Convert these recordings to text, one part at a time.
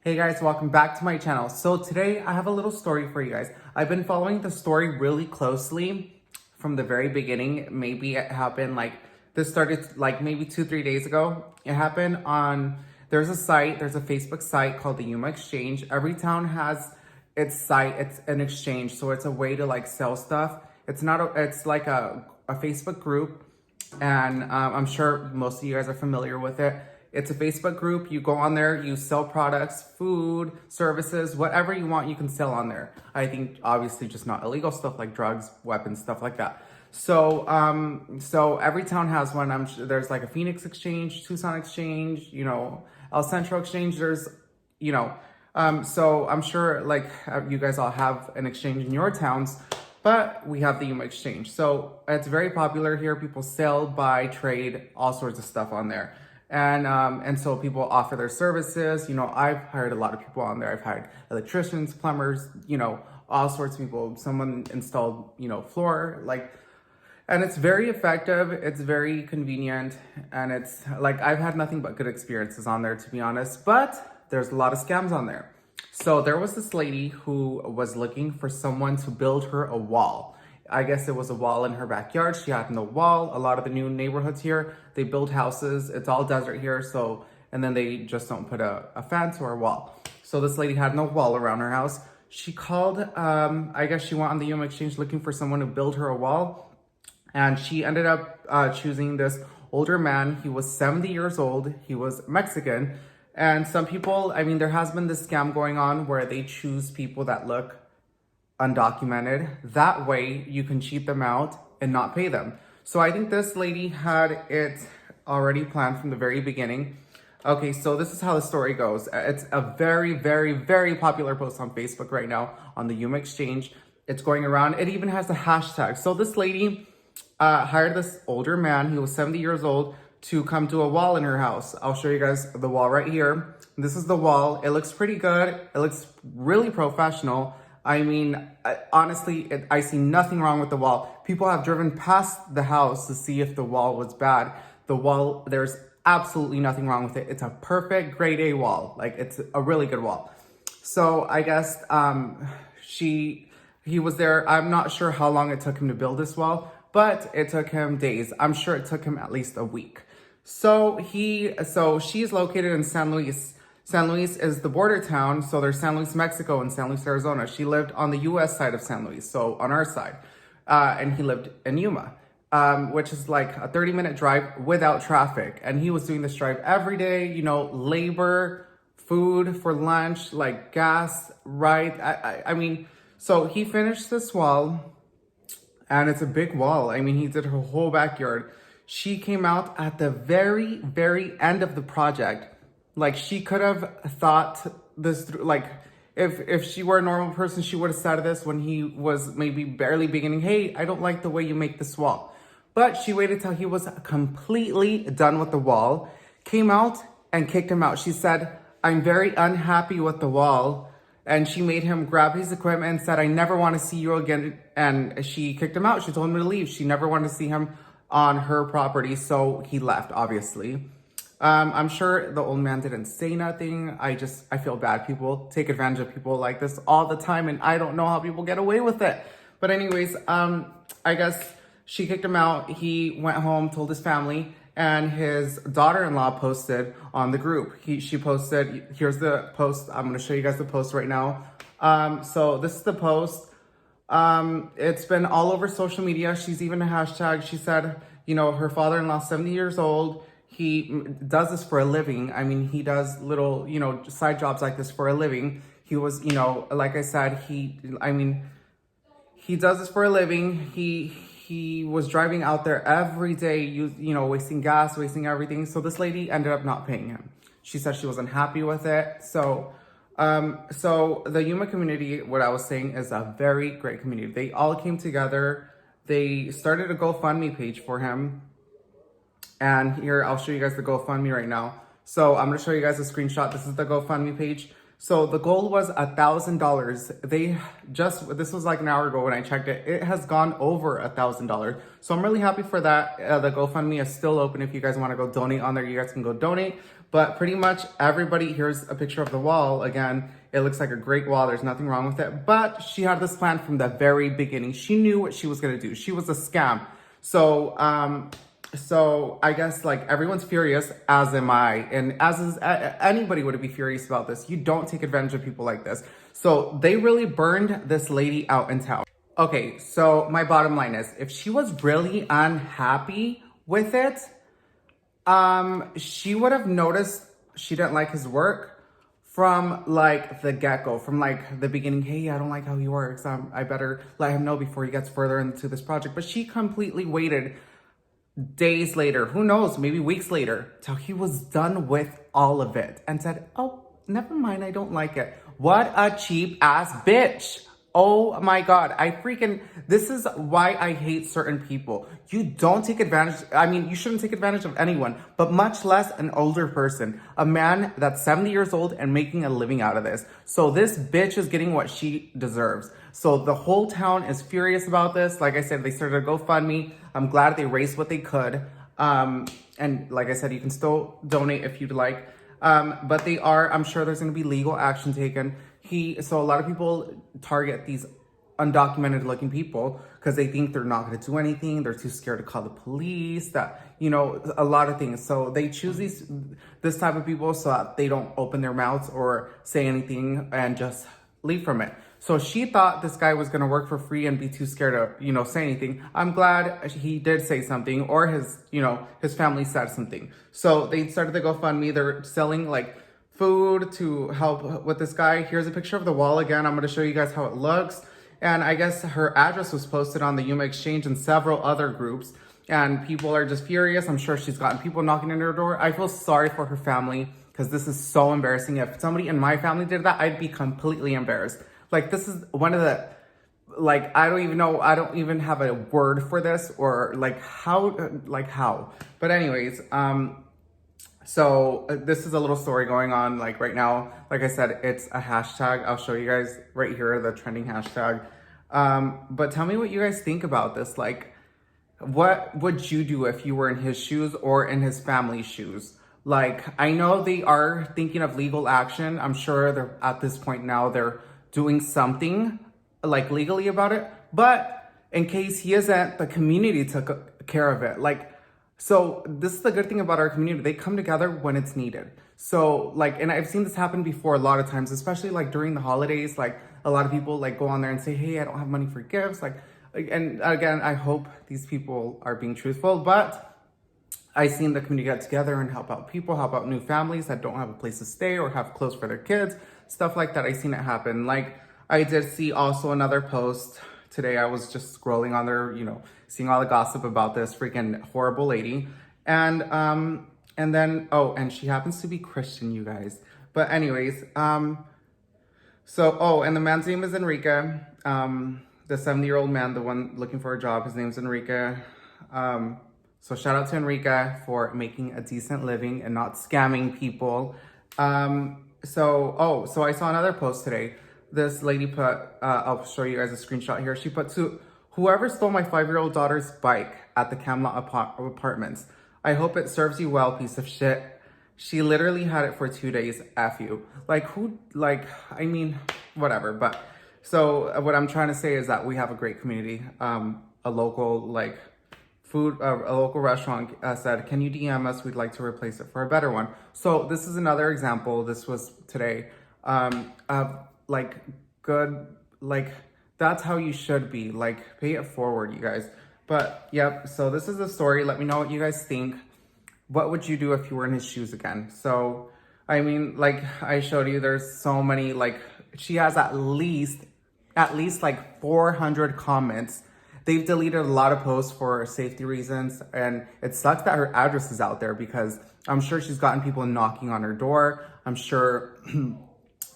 Hey guys, welcome back to my channel. So today I have a little story for you guys. I've been following the story really closely from the very beginning. Maybe it happened this started maybe 2-3 days ago. It happened on, there's a Facebook site called the Yuma Exchange. Every town has its site, it's an exchange. So it's a way to sell stuff. It's like a Facebook group, and I'm sure most of you guys are familiar with it. It's a Facebook group. You go on there, you sell products, food, services, whatever you want, you can sell on there. I think obviously just not illegal stuff like drugs, weapons, stuff like that. So every town has one. I'm sure there's like a Phoenix Exchange, Tucson Exchange, El Centro Exchange. There's, so I'm sure you guys all have an exchange in your towns, but we have the Yuma Exchange. So it's very popular here. People sell, buy, trade, all sorts of stuff on there. And so people offer their services. I've hired a lot of people on there. I've hired electricians, plumbers, all sorts of people. Someone installed, floor, and it's very effective. It's very convenient. And it's I've had nothing but good experiences on there, to be honest, but there's a lot of scams on there. So there was this lady who was looking for someone to build her a wall. I guess it was a wall in her backyard. She had no wall. A lot of the new neighborhoods here, they build houses. It's all desert here. And then they just don't put a fence or a wall. So this lady had no wall around her house. She called, I guess she went on the Yuma Exchange looking for someone to build her a wall. And she ended up choosing this older man. He was 70 years old. He was Mexican. And some people, there has been this scam going on where they choose people that look undocumented. That way you can cheat them out and not pay them. So I think this lady had it already planned from the very beginning. Okay, so this is how the story goes. It's a very, very, very popular post on Facebook right now on the Yuma Exchange. It's going around. It even has a hashtag. So this lady hired this older man. He was 70 years old to come do a wall in her house. I'll show you guys the wall right here. This is the wall. It looks pretty good. It looks really professional. Honestly, I see nothing wrong with the wall. People have driven past the house to see if the wall was bad. The wall, there's absolutely nothing wrong with it. It's a perfect grade A wall. It's a really good wall. So I guess he was there. I'm not sure how long it took him to build this wall, but it took him days. I'm sure it took him at least a week. So she's located in San Luis. San Luis is the border town. So there's San Luis, Mexico and San Luis, Arizona. She lived on the US side of San Luis, so on our side. And he lived in Yuma, which is like a 30-minute drive without traffic. And he was doing this drive every day, labor, food for lunch, gas, right? So he finished this wall, and it's a big wall. He did her whole backyard. She came out at the very, very end of the project. She could have thought this through. If she were a normal person, she would have said this when he was maybe barely beginning. Hey, I don't like the way you make this wall. But she waited till he was completely done with the wall, came out and kicked him out. She said, I'm very unhappy with the wall. And she made him grab his equipment and said, I never want to see you again. And she kicked him out. She told him to leave. She never wanted to see him on her property. So he left, obviously. I'm sure the old man didn't say nothing. I feel bad. People take advantage of people like this all the time, and I don't know how people get away with it. But anyways, I guess she kicked him out. He went home, told his family, and his daughter-in-law posted on the group. She posted, here's the post. I'm going to show you guys the post right now. So this is the post. It's been all over social media. She's even a hashtag. She said, her father-in-law, 70 years old. He does this for a living. He does little, side jobs like this for a living. He was, like I said, he does this for a living. He was driving out there every day, wasting gas, wasting everything. So this lady ended up not paying him. She said she wasn't happy with it. So the Yuma community, what I was saying, is a very great community. They all came together. They started a GoFundMe page for him. And here, I'll show you guys the GoFundMe right now. So I'm going to show you guys a screenshot. This is the GoFundMe page. So the goal was $1,000. This was like an hour ago when I checked it. It has gone over $1,000. So I'm really happy for that. The GoFundMe is still open. If you guys want to go donate on there, you guys can go donate. But pretty much everybody, here's a picture of the wall. Again, it looks like a great wall. There's nothing wrong with it. But she had this plan from the very beginning. She knew what she was going to do. She was a scam. So, so I guess like everyone's furious, as am I. And as is anybody would be furious about this. You don't take advantage of people like this. So they really burned this lady out in town. Okay, so my bottom line is, if she was really unhappy with it, she would have noticed she didn't like his work from like the get-go, from like the beginning. Hey, I don't like how he works. I better let him know before he gets further into this project. But she completely waited days later, who knows, maybe weeks later, till he was done with all of it and said, oh, never mind, I don't like it. What a cheap ass bitch. Oh my God, this is why I hate certain people. You don't take advantage, I mean, you shouldn't take advantage of anyone, but much less an older person, a man that's 70 years old and making a living out of this. So this bitch is getting what she deserves. So the whole town is furious about this. Like I said, they started a GoFundMe. I'm glad they raised what they could. And like I said, you can still donate if you'd like. But I'm sure there's gonna be legal action taken. So a lot of people target these undocumented looking people because they think they're not going to do anything. They're too scared to call the police, a lot of things. So they choose this type of people so that they don't open their mouths or say anything and just leave from it. So she thought this guy was going to work for free and be too scared to, say anything. I'm glad he did say something, or his family said something. So they started the GoFundMe. They're selling like food to help with this guy. Here's a picture of the wall again. I'm going to show you guys how it looks. And I guess her address was posted on the Yuma Exchange and several other groups. And people are just furious. I'm sure she's gotten people knocking on her door. I feel sorry for her family because this is so embarrassing. If somebody in my family did that, I'd be completely embarrassed. Like, this is one of the, like, I don't even know. I don't even have a word for this, or how. But anyways, so this is a little story going on like right now. Like I said, it's a hashtag. I'll show you guys right here, the trending hashtag. But tell me what you guys think about this. Like, what would you do if you were in his shoes or in his family's shoes? Like, I know they are thinking of legal action. I'm sure they're at this point now, they're doing something like legally about it. But in case he isn't, the community took care of it. So this is the good thing about our community. They come together when it's needed. So and I've seen this happen before a lot of times, especially like during the holidays. Like, a lot of people like go on there and say, hey, I don't have money for gifts. And again, I hope these people are being truthful, but I've seen the community get together and help out people, help out new families that don't have a place to stay or have clothes for their kids, stuff like that. I've seen it happen. Like, I did see also another post today. I was just scrolling on there, seeing all the gossip about this freaking horrible lady. And then, and she happens to be Christian, you guys. But anyways, and the man's name is Enrique. The 70-year-old man, the one looking for a job, his name's Enrique. So shout out to Enrique for making a decent living and not scamming people. So I saw another post today. This lady put, I'll show you guys a screenshot here. She put, to whoever stole my 5-year-old daughter's bike at the Camelot apartments, I hope it serves you well, piece of shit. She literally had it for 2 days, F you. Whatever. But so what I'm trying to say is that we have a great community. A local, a local restaurant said, can you DM us? We'd like to replace it for a better one. So this is another example. This was today, of that's how you should be. Pay it forward, you guys. But yep, so this is the story. Let me know what you guys think. What would you do if you were in his shoes again? So, I mean, I showed you, there's so many, she has at least 400 comments. They've deleted a lot of posts for safety reasons, and it sucks that her address is out there because I'm sure she's gotten people knocking on her door. I'm sure,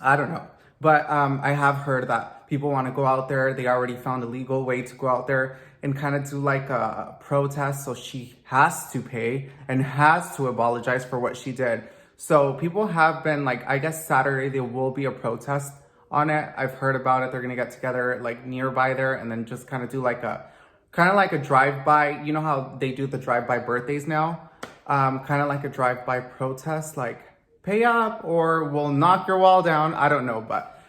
I don't know. But I have heard that people want to go out there. They already found a legal way to go out there and kind of do a protest. So she has to pay and has to apologize for what she did. So people have been I guess Saturday there will be a protest on it. I've heard about it. They're going to get together nearby there and then just kind of do a drive-by. You know how they do the drive-by birthdays now? kind of like a drive-by protest, like pay up or we'll knock your wall down. I don't know, but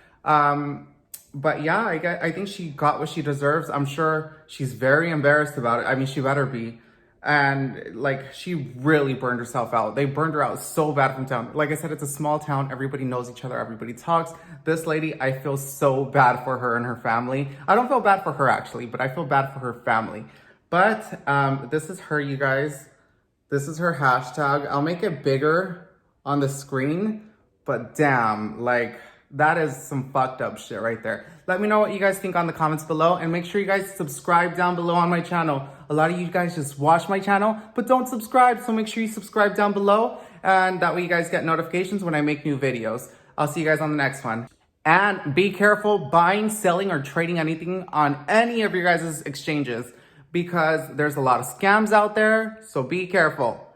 yeah, I think she got what she deserves. I'm sure she's very embarrassed about it. I mean, she better be. And like, she really burned herself out. They burned her out so bad from town. Like I said, it's a small town. Everybody knows each other. Everybody talks. This lady, I feel so bad for her and her family. I don't feel bad for her actually, but I feel bad for her family. But this is her, you guys. This is her hashtag. I'll make it bigger on the screen, but damn, like, that is some fucked up shit right there. Let me know what you guys think on the comments below, and make sure you guys subscribe down below on my channel. A lot of you guys just watch my channel, but don't subscribe, so make sure you subscribe down below, and that way you guys get notifications when I make new videos. I'll see you guys on the next one. And be careful buying, selling, or trading anything on any of your guys' exchanges, because there's a lot of scams out there, so be careful.